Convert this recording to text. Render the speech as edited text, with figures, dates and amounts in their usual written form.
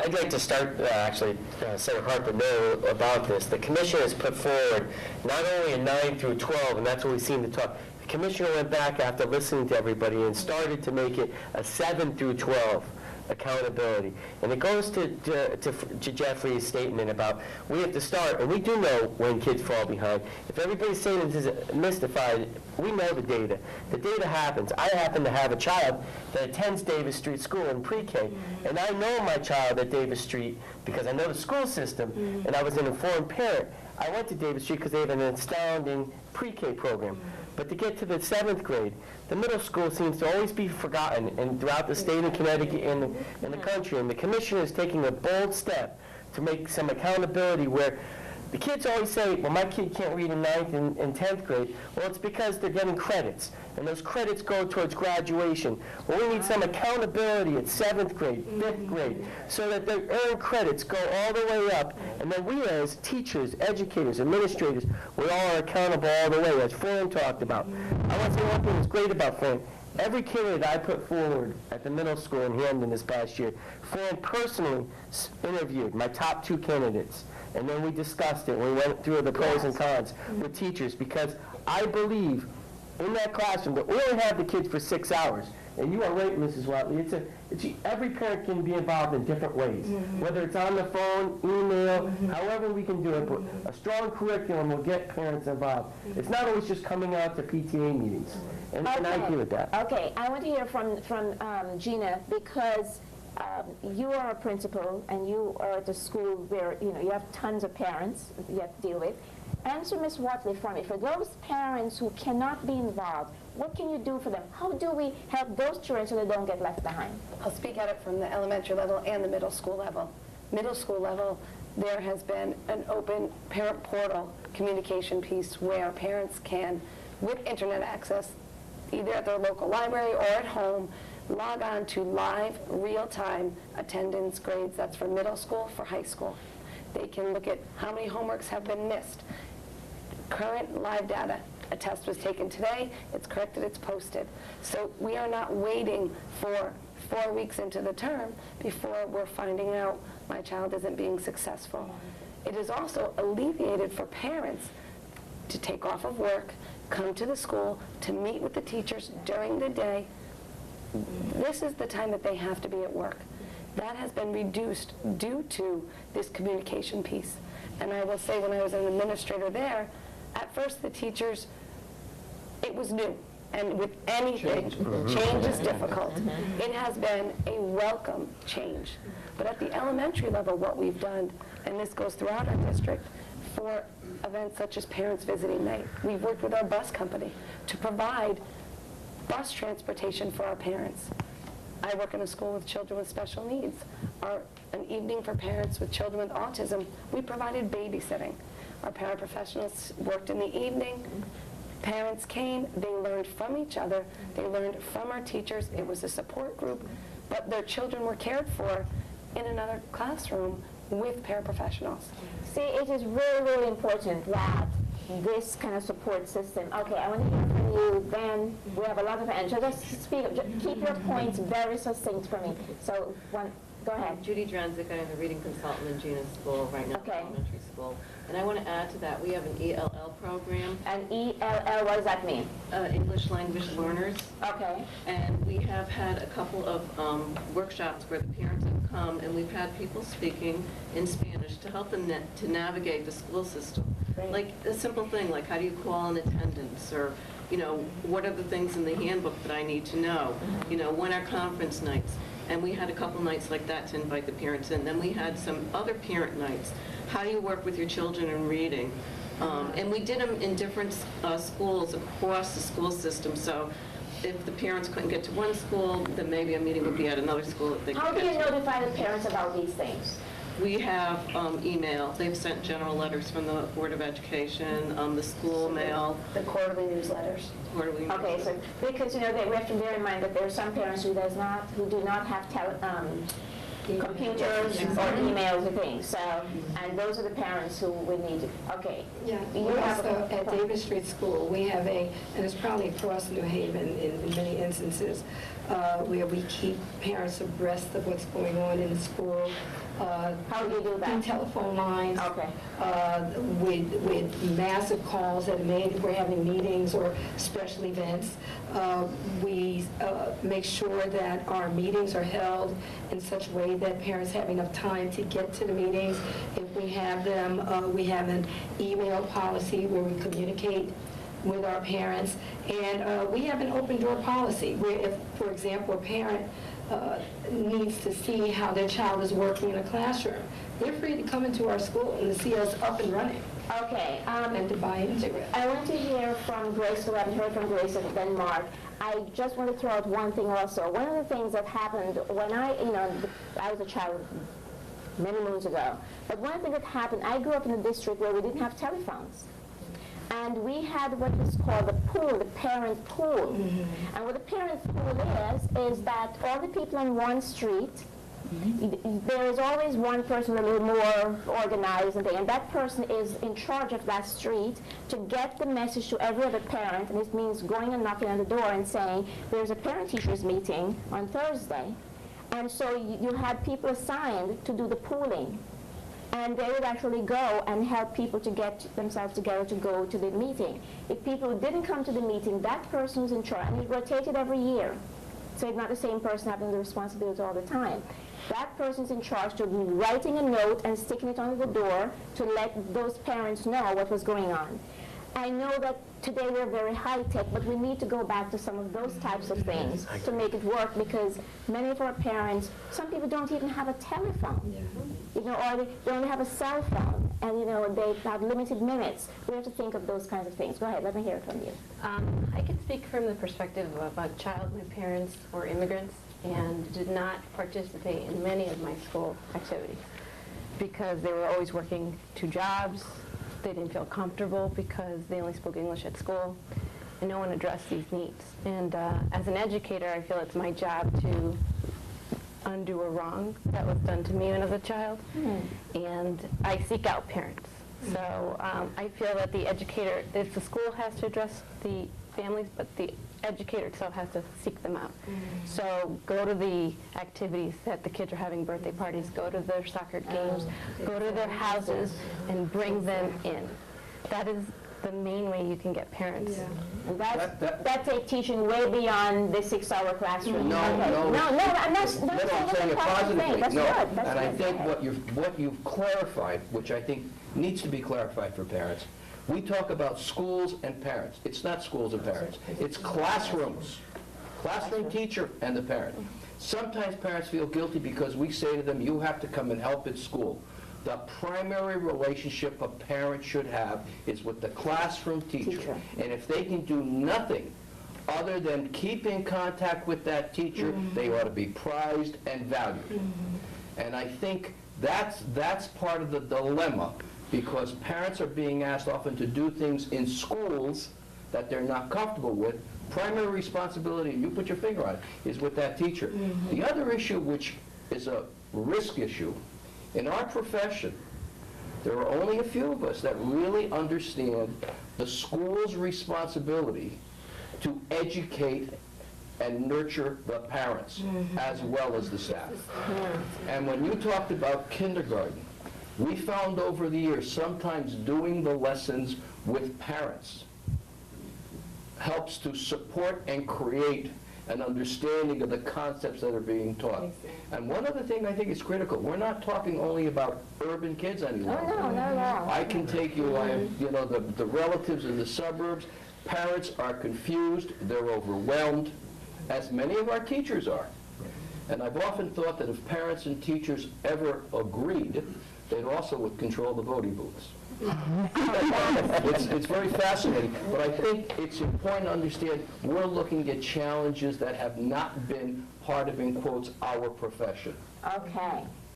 I'd like to start, Senator Harper know about this. The commission has put forward not only a 9 through 12, and that's what we seem to talk. The commissioner went back after listening to everybody and started to make it a 7 through 12 accountability. And it goes to Jeffrey's statement about we have to start, and we do know when kids fall behind. If everybody's saying this is mystified, we know the data. The data happens. I happen to have a child that attends Davis Street School in pre-K, and I know my child at Davis Street because I know the school system, and I was an informed parent. I went to Davis Street because they have an astounding pre-K program. But to get to the 7th grade, the middle school seems to always be forgotten and throughout the state of Connecticut and the country. And the commission is taking a bold step to make some accountability where the kids always say, well, my kid can't read in 9th and 10th grade. Well, it's because they're getting credits, and those credits go towards graduation. Well, we need some accountability at 7th grade, 5th grade, so that their earned credits go all the way up, and then we as teachers, educators, administrators, we all are accountable all the way, as Fran talked about. I want to say one thing that's great about Fran. Every candidate I put forward at the middle school in Hamden this past year, Fran personally interviewed my top 2 candidates. And then we discussed it. We went through the pros and cons with teachers because I believe in that classroom that we only have the kids for 6 hours. And you are right, Mrs. Watley. Every parent can be involved in different ways, whether it's on the phone, email, however we can do it. But a strong curriculum will get parents involved. It's not always just coming out to PTA meetings. And I agree with that. Okay, I want to hear from Gina because you are a principal and you are at a school where you have tons of parents you have to deal with. Answer Ms. Watley for me. For those parents who cannot be involved, what can you do for them? How do we help those children so they don't get left behind? I'll speak at it from the elementary level and the middle school level. Middle school level, there has been an open parent portal communication piece where parents can, with internet access, either at their local library or at home, log on to live, real-time attendance grades. That's for middle school, for high school. They can look at how many homeworks have been missed. Current live data. A test was taken today, it's corrected, it's posted. So we are not waiting for 4 weeks into the term before we're finding out my child isn't being successful. It is also alleviated for parents to take off of work, come to the school, to meet with the teachers during the day. This is the time that they have to be at work. That has been reduced due to this communication piece. And I will say, when I was an administrator there, at first the teachers, it was new. And with anything, change is difficult. It has been a welcome change. But at the elementary level, what we've done, and this goes throughout our district, for events such as Parents Visiting Night, we've worked with our bus company to provide bus transportation for our parents. I work in a school with children with special needs. An evening for parents with children with autism, we provided babysitting. Our paraprofessionals worked in the evening. Parents came, they learned from each other, they learned from our teachers. It was a support group, but their children were cared for in another classroom with paraprofessionals. See, it is really, really important that this kind of support system. Okay, I want to hear from you, then we have a lot of answers. Just keep your points very succinct for me. So, go ahead. Judy Dranzik, I'm the reading consultant in Gina's school right now, okay. Elementary school. And I want to add to that, we have an ELL program. An ELL, what does that mean? English language learners. Okay. And we have had a couple of workshops where the parents have come, and we've had people speaking in Spanish to help them to navigate the school system. Right. Like a simple thing, like how do you call an attendance, or what are the things in the handbook that I need to know? When are conference nights? And we had a couple nights like that to invite the parents in. Then we had some other parent nights. How do you work with your children in reading? And we did them in different schools across the school system. So if the parents couldn't get to one school, then maybe a meeting would be at another school that they could How do you get to. notify the parents about these things? We have email. They've sent general letters from the Board of Education, the school mail. The quarterly newsletters. Quarterly Okay, so because we have to bear in mind that there are some parents who do not have computers or emails or things. So, and those are the parents who would need to. Okay. Yeah. You have at Davis Street School, we have and it's probably across New Haven in many instances, where we keep parents abreast of what's going on in the school. How do you do that? Through telephone lines. Okay. With massive calls that are made if we're having meetings or special events. We make sure that our meetings are held in such a way that parents have enough time to get to the meetings. If we have them, we have an email policy where we communicate with our parents. And we have an open door policy where if, for example, a parent needs to see how their child is working in a classroom, they're free to come into our school and to see us up and running Okay. and to buy into it. I want to hear from Grace, because I haven't heard from Grace and then Mark. I just want to throw out one thing also. One of the things that happened when I was a child many moons ago, but one thing that happened, I grew up in a district where we didn't have telephones. And we had what is called the pool, the parent pool. Mm-hmm. And what the parent pool is that all the people on one street, there is always one person a little more organized, and that person is in charge of that street to get the message to every other parent, and it means going and knocking on the door and saying, there's a parent-teachers meeting on Thursday. And so you had people assigned to do the pooling. And they would actually go and help people to get themselves together to go to the meeting. If people didn't come to the meeting, that person was in charge, and it rotated every year. So it's not the same person having the responsibility all the time. That person's in charge to be writing a note and sticking it under the door to let those parents know what was going on. I know that today we're very high-tech, but we need to go back to some of those types of things to make it work, because many of our parents, some people don't even have a telephone, or they only have a cell phone, and they have limited minutes. We have to think of those kinds of things. Go ahead, let me hear it from you. I can speak from the perspective of a child. My parents were immigrants and did not participate in many of my school activities because they were always working 2 jobs. They didn't feel comfortable because they only spoke English at school, and no one addressed these needs. And as an educator, I feel it's my job to undo a wrong that was done to me when I was a child, and I seek out parents. So I feel that the educator, if the school has to address the families, but the educator itself has to seek them out. So go to the activities that the kids are having, birthday parties, go to their soccer games, go to their houses and bring them in. That is the main way you can get parents. And that's a teaching way beyond the 6-hour classroom. No, okay. no. I'm not saying it positively. That's no. good. That's and I good. think what you've clarified, which I think needs to be clarified for parents, we talk about schools and parents. It's not schools and parents. It's classrooms. Classroom teacher and the parent. Sometimes parents feel guilty because we say to them, you have to come and help at school. The primary relationship a parent should have is with the classroom teacher. And if they can do nothing other than keep in contact with that teacher, they ought to be prized and valued. And I think that's part of the dilemma, because parents are being asked often to do things in schools that they're not comfortable with. Primary responsibility, and you put your finger on it, is with that teacher. The other issue, which is a risk issue, in our profession, there are only a few of us that really understand the school's responsibility to educate and nurture the parents as well as the staff. And when you talked about kindergarten, we found over the years sometimes doing the lessons with parents helps to support and create an understanding of the concepts that are being taught. And one other thing I think is critical, we're not talking only about urban kids anymore. Oh, no. I can take you, the relatives in the suburbs, parents are confused, they're overwhelmed, as many of our teachers are. And I've often thought that if parents and teachers ever agreed, they'd also would control the voting booths. It's very fascinating, but I think it's important to understand we're looking at challenges that have not been part of, in quotes, our profession. Okay.